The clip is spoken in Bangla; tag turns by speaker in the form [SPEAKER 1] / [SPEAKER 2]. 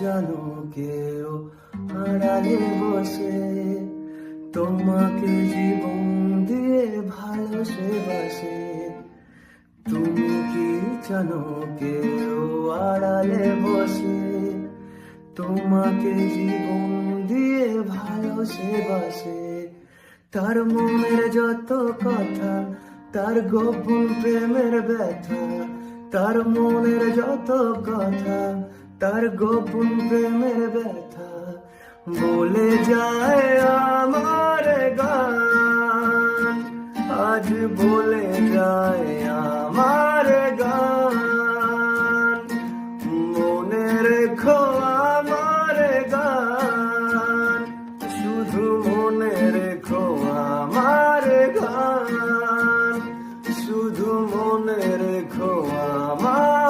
[SPEAKER 1] জানো কেউ আড়ালে বসে তোমাকে জীবন দিয়ে ভালোবাসে? তুমি কি জানো কেউ আড়ালে বসে তোমাকে জীবন দিয়ে ভালোবাসে? তার মনের যত কথা, তার গোপন প্রেমের ব্যথা, তার মনের যত কথা, তার গোপন প্রেমের ব্যথা বলে যায় আমার গান, আজ বলে যায় আমার